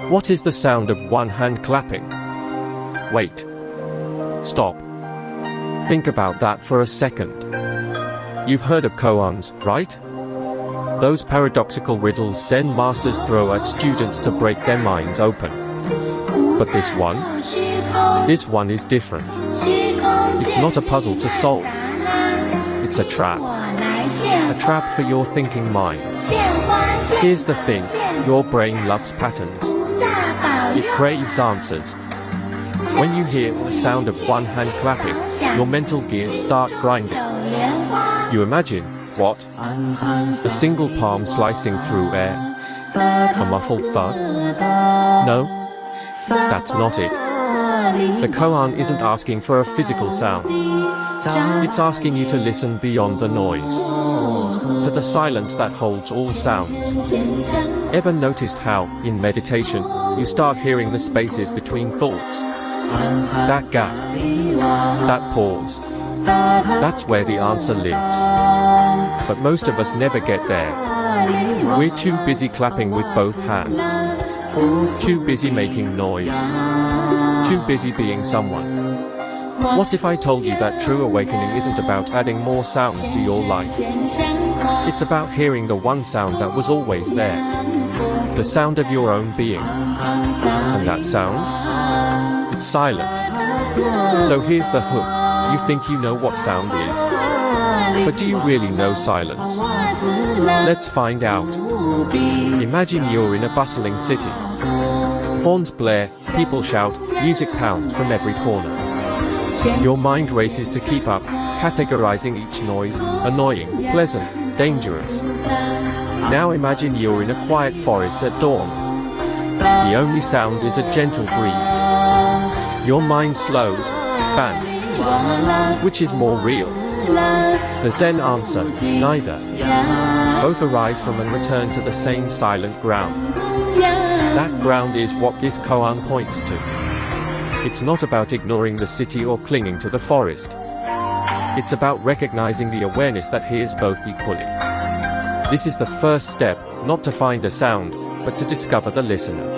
What is the sound of one hand clapping? Wait. Stop. Think about that for a second. You've heard of koans, right? Those paradoxical riddles Zen masters throw at students to break their minds open. But this one is different. It's not a puzzle to solve. It's a trap. A trap for your thinking mind. Here's the thing, your brain loves patterns. It craves answers. When you hear the sound of one hand clapping, your mental gears start grinding. You imagine, what? A single palm slicing through air? A muffled thud? No, that's not it. The koan isn't asking for a physical sound. It's asking you to listen beyond the noise, to the silence that holds all sounds. Ever noticed how, in meditation, you start hearing the spaces between thoughts? That gap, that pause, that's where the answer lives. But most of us never get there. We're too busy clapping with both hands, too busy making noise, too busy being someone. What if I told you that true awakening isn't about adding more sounds to your life? It's about hearing the one sound that was always there, the sound of your own being. And that sound? It's silent. So here's the hook. You think you know what sound is. But do you really know silence? Let's find out. Imagine you're in a bustling city. Horns blare, people shout, music pounds from every corner. Your mind races to keep up, categorizing each noise, annoying, pleasant, dangerous. Now imagine you're in a quiet forest at dawn. The only sound is a gentle breeze. Your mind slows, expands. Which is more real? The Zen answer, neither. Both arise from and return to the same silent ground. That ground is what this koan points to. It's not about ignoring the city or clinging to the forest. It's about recognizing the awareness that hears both equally. This is the first step, not to find a sound, but to discover the listener.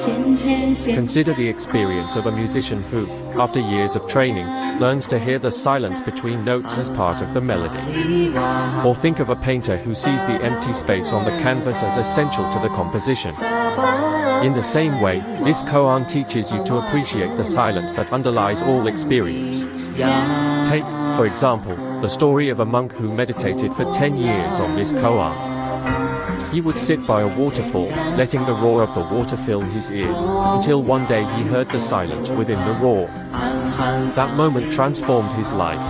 Consider the experience of a musician who, after years of training, learns to hear the silence between notes as part of the melody. Or think of a painter who sees the empty space on the canvas as essential to the composition. In the same way, this koan teaches you to appreciate the silence that underlies all experience. Take, for example, the story of a monk who meditated for 10 years on this koan. He would sit by a waterfall, letting the roar of the water fill his ears, until one day he heard the silence within the roar. That moment transformed his life.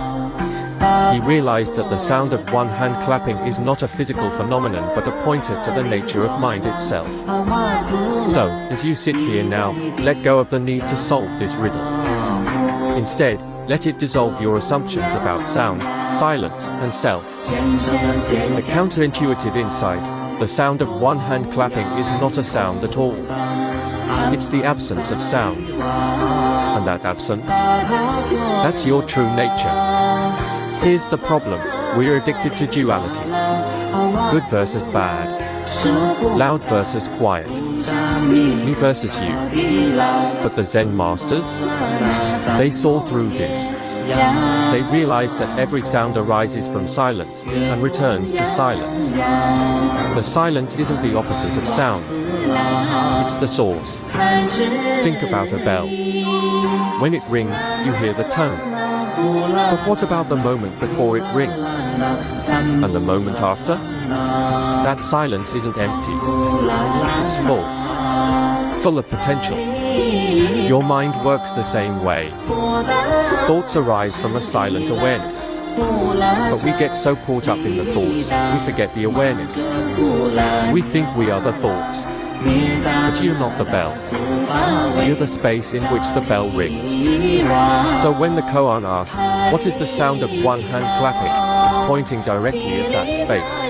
He realized that the sound of one hand clapping is not a physical phenomenon but a pointer to the nature of mind itself. So, as you sit here now, let go of the need to solve this riddle. Instead, let it dissolve your assumptions about sound, silence, and self. A counterintuitive insight: the sound of one hand clapping is not a sound at all. It's the absence of sound. And that absence? That's your true nature. Here's the problem: we're addicted to duality. Good versus bad. Loud versus quiet. Me versus you. But the Zen masters? They saw through this. They realized that every sound arises from silence, and returns to silence. The silence isn't the opposite of sound. It's the source. Think about a bell. When it rings, you hear the tone. But what about the moment before it rings? And the moment after? That silence isn't empty. It's full. Full of potential. Your mind works the same way. Thoughts arise from a silent awareness. But we get so caught up in the thoughts, we forget the awareness. We think we are the thoughts. But you're not the bell. You're the space in which the bell rings. So when the koan asks, what is the sound of one hand clapping? It's pointing directly at that space.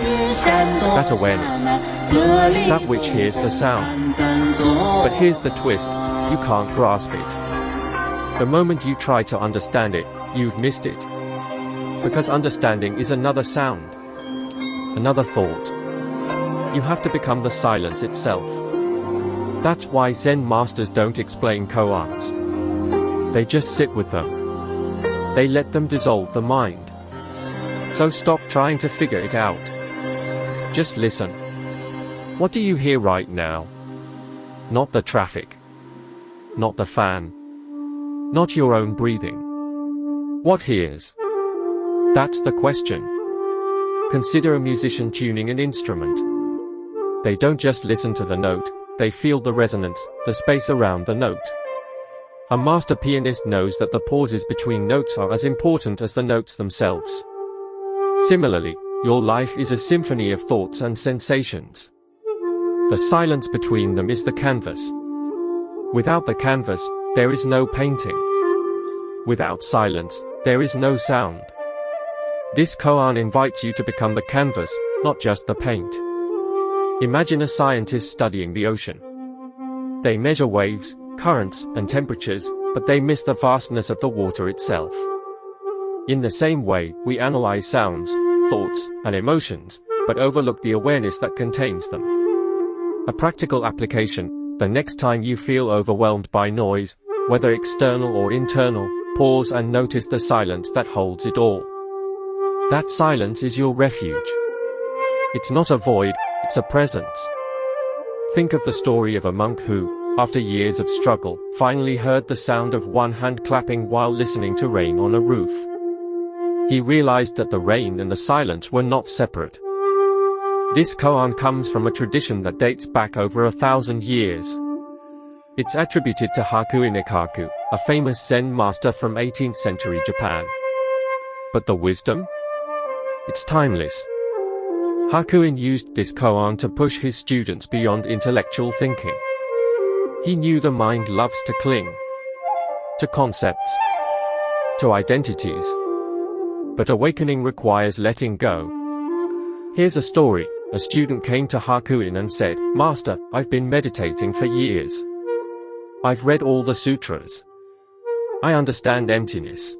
That awareness. That which hears the sound. But here's the twist: you can't grasp it. The moment you try to understand it, you've missed it. Because understanding is another sound, another thought. You have to become the silence itself. That's why Zen masters don't explain koans. They just sit with them. They let them dissolve the mind. So stop trying to figure it out. Just listen. What do you hear right now? Not the traffic. Not the fan. Not your own breathing. What hears? That's the question. Consider a musician tuning an instrument. They don't just listen to the note, they feel the resonance, the space around the note. A master pianist knows that the pauses between notes are as important as the notes themselves. Similarly, your life is a symphony of thoughts and sensations. The silence between them is the canvas. Without the canvas, there is no painting. Without silence, there is no sound. This koan invites you to become the canvas, not just the paint. Imagine a scientist studying the ocean. They measure waves, currents, and temperatures, but they miss the vastness of the water itself. In the same way, we analyze sounds, thoughts, and emotions, but overlook the awareness that contains them. A practical application: the next time you feel overwhelmed by noise, whether external or internal, pause and notice the silence that holds it all. That silence is your refuge. It's not a void, it's a presence. Think of the story of a monk who, after years of struggle, finally heard the sound of one hand clapping while listening to rain on a roof. He realized that the rain and the silence were not separate. This koan comes from a tradition that dates back over 1,000 years. It's attributed to Hakuin Ikaku, a famous Zen master from 18th century Japan. But the wisdom? It's timeless. Hakuin used this koan to push his students beyond intellectual thinking. He knew the mind loves to cling to concepts, to identities. But awakening requires letting go. Here's a story. A student came to Hakuin and said, "Master, I've been meditating for years. I've read all the sutras. I understand emptiness.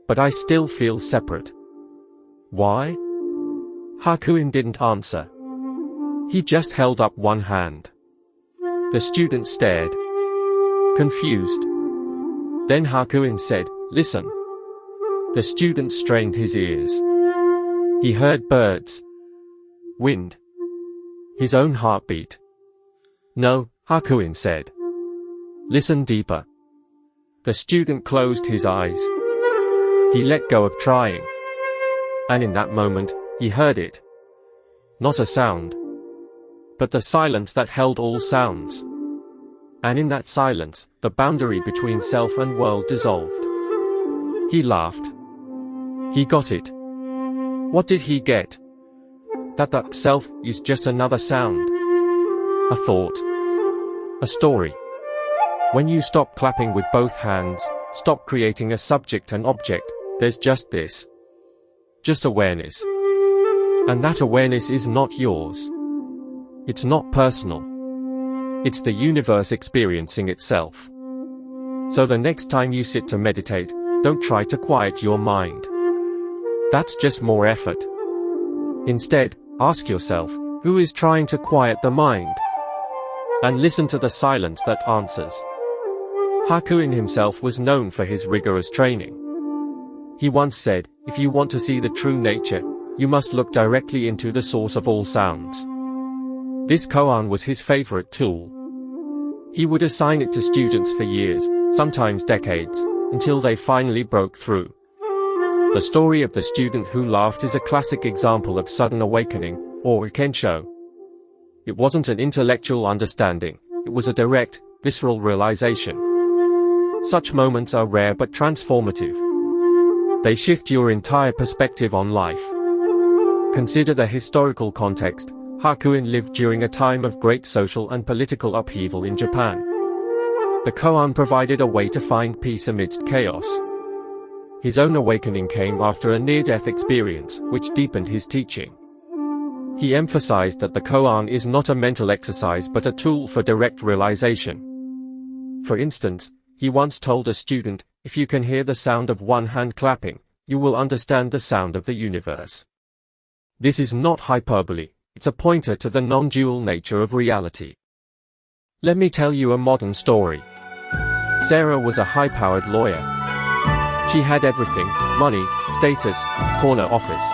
But I still feel separate. Why?" Hakuin didn't answer. He just held up one hand. The student stared, confused. Then Hakuin said, "Listen." The student strained his ears. He heard birds, wind, his own heartbeat. "No," Hakuin said. "Listen deeper." The student closed his eyes. He let go of trying. And in that moment, he heard it. Not a sound, but the silence that held all sounds. And in that silence, the boundary between self and world dissolved. He laughed. He got it. What did he get? That the self is just another sound. A thought. A story. When you stop clapping with both hands, stop creating a subject and object, there's just this. Just awareness. And that awareness is not yours. It's not personal. It's the universe experiencing itself. So the next time you sit to meditate, don't try to quiet your mind. That's just more effort. Instead, ask yourself, who is trying to quiet the mind? And listen to the silence that answers. Hakuin himself was known for his rigorous training. He once said, "If you want to see the true nature, you must look directly into the source of all sounds." This koan was his favorite tool. He would assign it to students for years, sometimes decades, until they finally broke through. The story of the student who laughed is a classic example of sudden awakening, or kensho. It wasn't an intellectual understanding, it was a direct, visceral realization. Such moments are rare but transformative. They shift your entire perspective on life. Consider the historical context. Hakuin lived during a time of great social and political upheaval in Japan. The koan provided a way to find peace amidst chaos. His own awakening came after a near-death experience, which deepened his teaching. He emphasized that the koan is not a mental exercise but a tool for direct realization. For instance, he once told a student, "If you can hear the sound of one hand clapping, you will understand the sound of the universe." This is not hyperbole, it's a pointer to the non-dual nature of reality. Let me tell you a modern story. Sarah was a high-powered lawyer. She had everything: money, status, corner office.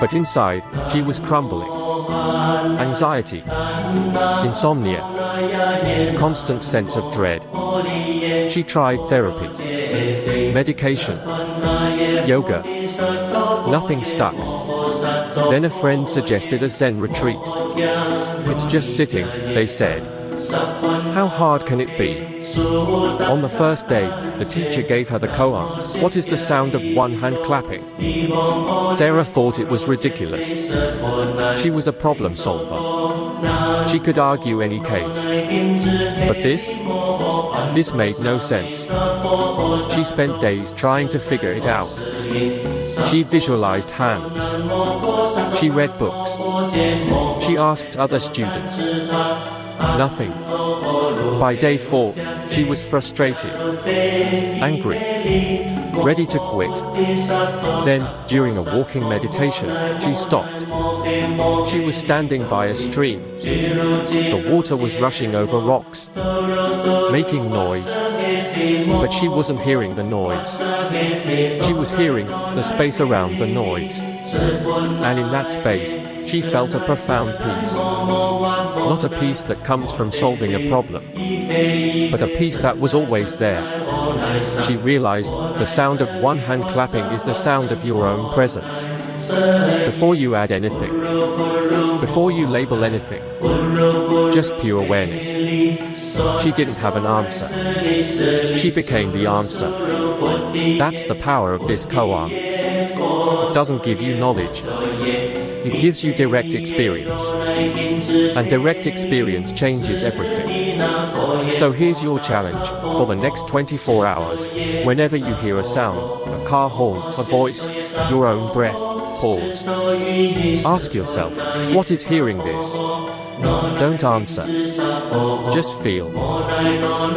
But inside, she was crumbling. Anxiety, insomnia, constant sense of dread. She tried therapy, medication, yoga. Nothing stuck. Then a friend suggested a Zen retreat. It's just sitting, they said. How hard can it be? On the first day, the teacher gave her the koan. What is the sound of one hand clapping? Sarah thought it was ridiculous. She was a problem solver. She could argue any case. But this made no sense. She spent days trying to figure it out. She visualized hands. She read books. She asked other students. Nothing. By day 4, she was frustrated, angry, ready to quit. Then, during a walking meditation, she stopped. She was standing by a stream. The water was rushing over rocks, making noise. But she wasn't hearing the noise. She was hearing the space around the noise. And in that space, she felt a profound peace. Not a peace that comes from solving a problem, but a peace that was always there. She realized the sound of one hand clapping is the sound of your own presence. Before you add anything, before you label anything, just pure awareness. She didn't have an answer. She became the answer. That's the power of this koan. It doesn't give you knowledge. It gives you direct experience. And direct experience changes everything. So here's your challenge. For the next 24 hours, whenever you hear a sound, a car horn, a voice, your own breath, pause. Ask yourself, what is hearing this? Don't answer. Just feel.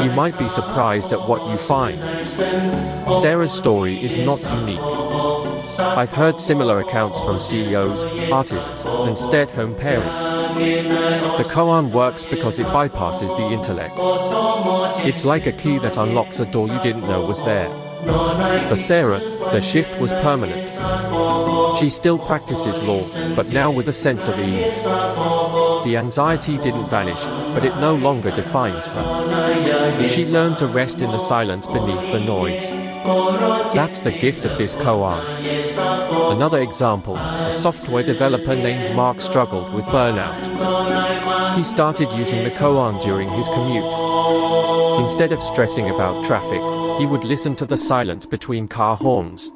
You might be surprised at what you find. Sarah's story is not unique. I've heard similar accounts from CEOs, artists, and stay-at-home parents. The koan works because it bypasses the intellect. It's like a key that unlocks a door you didn't know was there. For Sarah, the shift was permanent. She still practices law, but now with a sense of ease. The anxiety didn't vanish, but it no longer defines her. She learned to rest in the silence beneath the noise. That's the gift of this koan. Another example, a software developer named Mark struggled with burnout. He started using the koan during his commute. Instead of stressing about traffic, he would listen to the silence between car horns.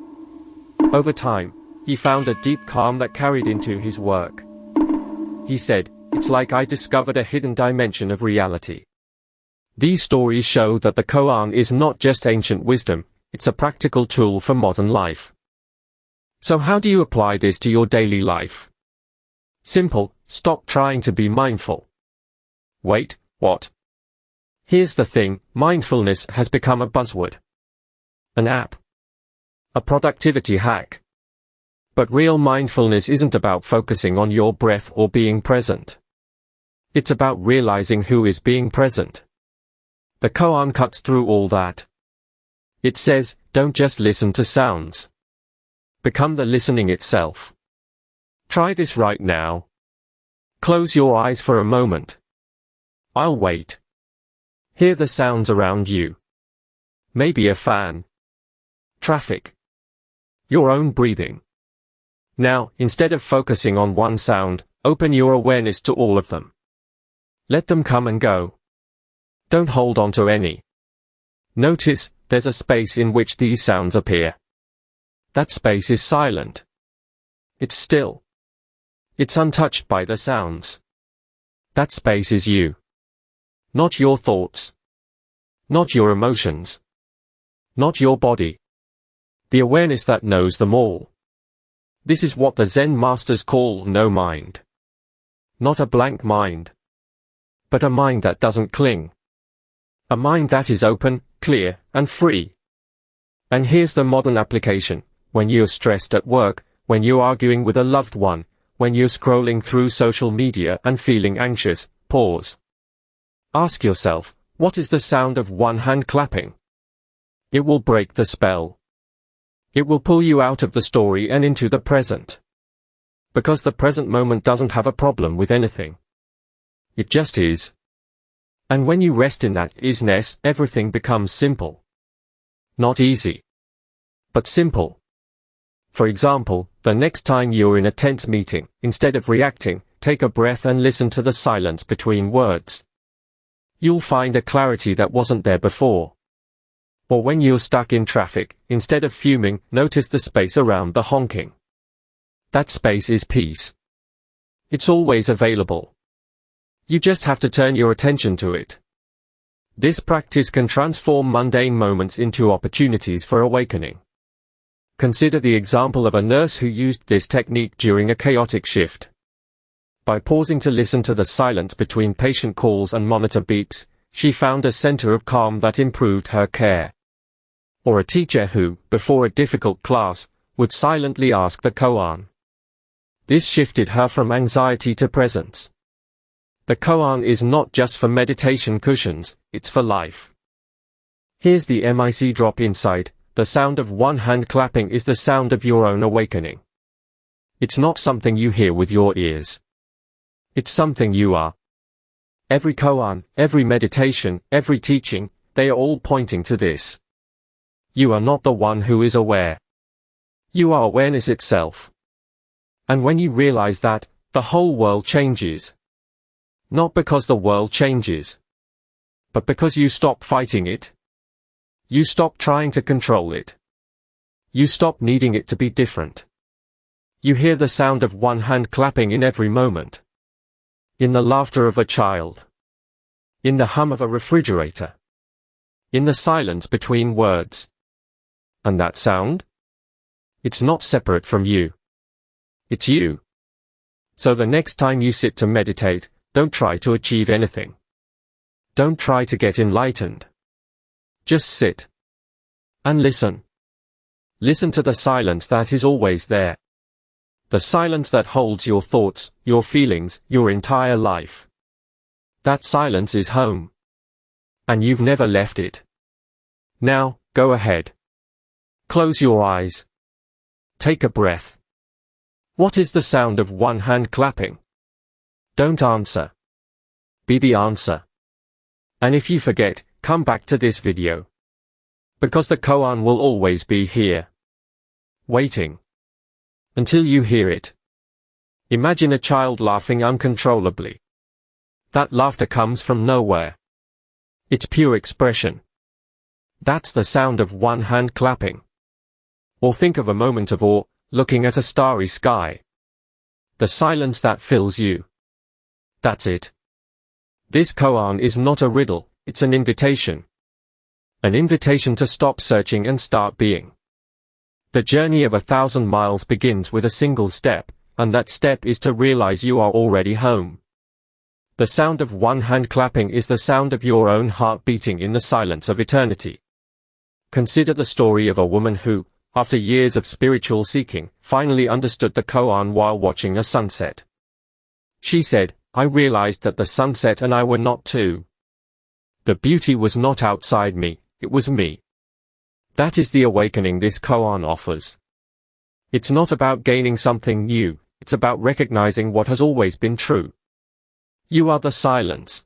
Over time, he found a deep calm that carried into his work. He said, "It's like I discovered a hidden dimension of reality." These stories show that the koan is not just ancient wisdom, it's a practical tool for modern life. So how do you apply this to your daily life? Simple, stop trying to be mindful. Wait, what? Here's the thing, mindfulness has become a buzzword. An app. A productivity hack. But real mindfulness isn't about focusing on your breath or being present. It's about realizing who is being present. The koan cuts through all that. It says, don't just listen to sounds. Become the listening itself. Try this right now. Close your eyes for a moment. I'll wait. Hear the sounds around you. Maybe a fan. Traffic. Your own breathing. Now, instead of focusing on one sound, open your awareness to all of them. Let them come and go. Don't hold on to any. Notice, there's a space in which these sounds appear. That space is silent. It's still. It's untouched by the sounds. That space is you. Not your thoughts. Not your emotions. Not your body. The awareness that knows them all. This is what the Zen masters call no mind. Not a blank mind. But a mind that doesn't cling. A mind that is open, clear, and free. And here's the modern application. When you're stressed at work, when you're arguing with a loved one, when you're scrolling through social media and feeling anxious, pause. Ask yourself, what is the sound of one hand clapping? It will break the spell. It will pull you out of the story and into the present. Because the present moment doesn't have a problem with anything. It just is. And when you rest in that isness, everything becomes simple. Not easy, but simple. For example, the next time you're in a tense meeting, instead of reacting, take a breath and listen to the silence between words. You'll find a clarity that wasn't there before. Or when you're stuck in traffic, instead of fuming, notice the space around the honking. That space is peace. It's always available. You just have to turn your attention to it. This practice can transform mundane moments into opportunities for awakening. Consider the example of a nurse who used this technique during a chaotic shift. By pausing to listen to the silence between patient calls and monitor beeps, she found a center of calm that improved her care. Or a teacher who, before a difficult class, would silently ask the koan. This shifted her from anxiety to presence. The koan is not just for meditation cushions, it's for life. Here's the MIC drop insight: the sound of one hand clapping is the sound of your own awakening. It's not something you hear with your ears. It's something you are. Every koan, every meditation, every teaching, they are all pointing to this. You are not the one who is aware. You are awareness itself. And when you realize that, the whole world changes. Not because the world changes, but because you stop fighting it. You stop trying to control it. You stop needing it to be different. You hear the sound of one hand clapping in every moment. In the laughter of a child. In the hum of a refrigerator. In the silence between words. And that sound? It's not separate from you. It's you. So the next time you sit to meditate, don't try to achieve anything. Don't try to get enlightened. Just sit. And listen. Listen to the silence that is always there. The silence that holds your thoughts, your feelings, your entire life. That silence is home. And you've never left it. Now, go ahead. Close your eyes. Take a breath. What is the sound of one hand clapping? Don't answer. Be the answer. And if you forget, come back to this video. Because the koan will always be here. Waiting. Until you hear it. Imagine a child laughing uncontrollably. That laughter comes from nowhere. It's pure expression. That's the sound of one hand clapping. Or think of a moment of awe, looking at a starry sky. The silence that fills you. That's it. This koan is not a riddle, it's an invitation. An invitation to stop searching and start being. The journey of 1,000 miles begins with a single step, and that step is to realize you are already home. The sound of one hand clapping is the sound of your own heart beating in the silence of eternity. Consider the story of a woman who, after years of spiritual seeking, finally understood the koan while watching a sunset. She said, "I realized that the sunset and I were not two. The beauty was not outside me, it was me." That is the awakening this koan offers. It's not about gaining something new, it's about recognizing what has always been true. You are the silence.